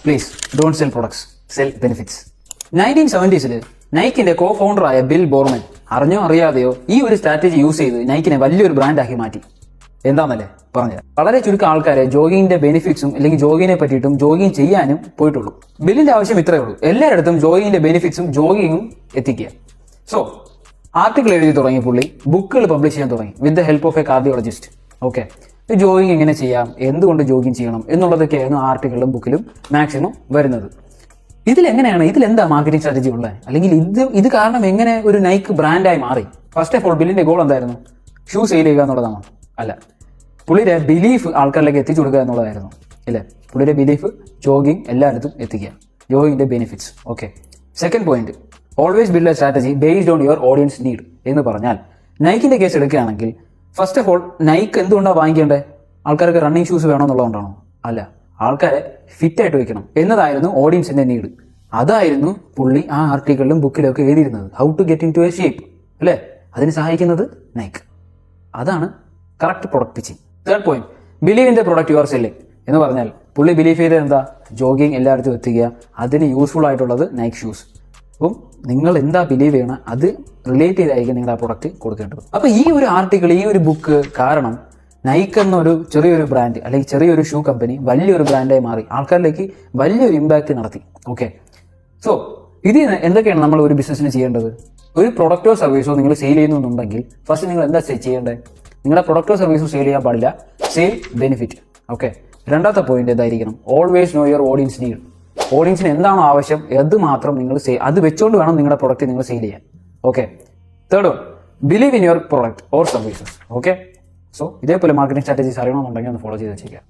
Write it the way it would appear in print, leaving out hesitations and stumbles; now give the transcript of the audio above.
Please don't sell products, sell benefits. 1970s നൈക്കിന്റെ co ഫൗണ്ടറായ Bill Bowerman അറിഞ്ഞോ അറിയാതെയോ ഈ ഒരു സ്ട്രാറ്റജി യൂസ് ചെയ്ത് നൈക്കിനെ വലിയൊരു ബ്രാൻഡാക്കി മാറ്റി. എന്താണെന്നല്ലേ പറഞ്ഞത്. വളരെ ചുരുക്കം ആൾക്കാരെ ജോഗിങ്ങിന്റെ ബെനിഫിറ്റ്സും അല്ലെങ്കിൽ ജോഗിങ്ങിനെ പറ്റിയിട്ടും ജോഗിങ് ചെയ്യാനും പോയിട്ടുള്ളൂ. ബില്ലിന്റെ ആവശ്യം ഇത്രയേ ഉള്ളൂ, എല്ലായിടത്തും ജോഗിങ്ങിന്റെ ബെനിഫിറ്റ്സും ജോഗിങ്ങും എത്തിക്കുക. സോ ആർട്ടിക്കിൾ എഴുതി തുടങ്ങി പുള്ളി, ബുക്കുകൾ പബ്ലിഷ് ചെയ്യാൻ തുടങ്ങി with the help of A cardiologist. Okay, jogging എങ്ങനെ ചെയ്യാം, എന്തുകൊണ്ട് ജോഗിങ് ചെയ്യണം എന്നുള്ളതൊക്കെയായിരുന്നു ആർട്ടിക്കിളിലും ബുക്കിലും മാക്സിമം വരുന്നത്. ഇതിലെന്താ മാർക്കറ്റിംഗ് സ്ട്രാറ്റജി ഉള്ളത്, അല്ലെങ്കിൽ ഇത് കാരണം എങ്ങനെ ഒരു നൈക്ക് ബ്രാൻഡായി മാറി? ഫസ്റ്റ് ഓഫ് ഓൾ ബില്ലിന്റെ ഗോൾ എന്തായിരുന്നു? ഷൂ സെയിൽ ചെയ്യുക എന്നുള്ളതാണോ? അല്ല, പുള്ളിയുടെ ബിലീഫ് ആൾക്കാരിലേക്ക് എത്തിച്ചു കൊടുക്കുക എന്നുള്ളതായിരുന്നു. ഇല്ലേ, പുള്ളിയുടെ ബിലീഫ് ജോഗിങ് എല്ലായിടത്തും എത്തിക്കുക, ജോഗിങ്ങിന്റെ benefits. Okay, second point, always build a strategy based on your audience need എന്ന് പറഞ്ഞാൽ, നൈക്കിന്റെ കേസ് എടുക്കുകയാണെങ്കിൽ ഫസ്റ്റ് ഓഫ് ഓൾ നൈക്ക് എന്തുകൊണ്ടാണ് വാങ്ങിക്കേണ്ടത്? ആൾക്കാർക്ക് റണ്ണിങ് ഷൂസ് വേണമെന്നുള്ളതുകൊണ്ടാണോ? അല്ല, ആൾക്കാരെ ഫിറ്റ് ആയിട്ട് വെക്കണം എന്നതായിരുന്നു ഓഡിയൻസിന്റെ നീഡ്. അതായിരുന്നു പുള്ളി ആ ആർട്ടിക്കിളിലും ബുക്കിലും ഒക്കെ എഴുതിയിരുന്നത്. How to get in to a shape, അല്ലേ? അതിന് സഹായിക്കുന്നത് നൈക്ക്. അതാണ് correct product pitching. Third point, believe in the product you are selling എന്ന് പറഞ്ഞാൽ പുള്ളി ബിലീവ് ചെയ്തത് എന്താ? ജോഗിങ് എല്ലായിടത്തും എത്തിക്കുക, അതിന് യൂസ്ഫുൾ ആയിട്ടുള്ളത് നൈക്ക് ഷൂസ്. അപ്പം നിങ്ങൾ എന്താ ബിലീവ് ചെയ്യണം, അത് റിലേറ്റ് ചെയ്തായിരിക്കും നിങ്ങളുടെ ആ പ്രൊഡക്റ്റ് കൊടുക്കേണ്ടത്. അപ്പൊ ഈ ഒരു ആർട്ടിക്കിൾ, ഈ ഒരു ബുക്ക് കാരണം നൈക്ക് എന്നൊരു ചെറിയൊരു ബ്രാൻഡ് അല്ലെങ്കിൽ ചെറിയൊരു ഷൂ കമ്പനി വലിയൊരു ബ്രാൻഡായി മാറി, ആൾക്കാരിലേക്ക് വലിയൊരു ഇമ്പാക്ട് നടത്തി. ഓക്കെ, സോ ഇതിന് എന്തൊക്കെയാണ് നമ്മൾ ഒരു ബിസിനസ്സിന് ചെയ്യേണ്ടത്? ഒരു പ്രൊഡക്റ്റോ സർവീസോ നിങ്ങൾ സെയിൽ ചെയ്യുന്നുണ്ടെങ്കിൽ ഫസ്റ്റ് നിങ്ങൾ എന്താ ചെയ്യേണ്ടത്? നിങ്ങളുടെ പ്രൊഡക്റ്റോ സർവീസോ സെയിൽ ചെയ്യാൻ പാടില്ല, സെയിൽ ബെനിഫിറ്റ്. ഓക്കെ, രണ്ടാമത്തെ പോയിന്റ് എന്തായിരിക്കണം? Always know your audience need. ഓഡിയൻസിന് എന്താണോ ആവശ്യം അത് മാത്രം നിങ്ങൾ അത് വെച്ചുകൊണ്ട് വേണം നിങ്ങളുടെ പ്രൊഡക്റ്റ് നിങ്ങൾ സെയിൽ ചെയ്യാൻ. Okay, third one, believe in your product or services. Okay, so ഇതേപോലെ മാർക്കറ്റിംഗ് സ്ട്രാറ്റജീസ് അറിയണമെന്നുണ്ടെങ്കിൽ ഒന്ന് ഫോളോ ചെയ്ത് വെച്ചേക്കാം.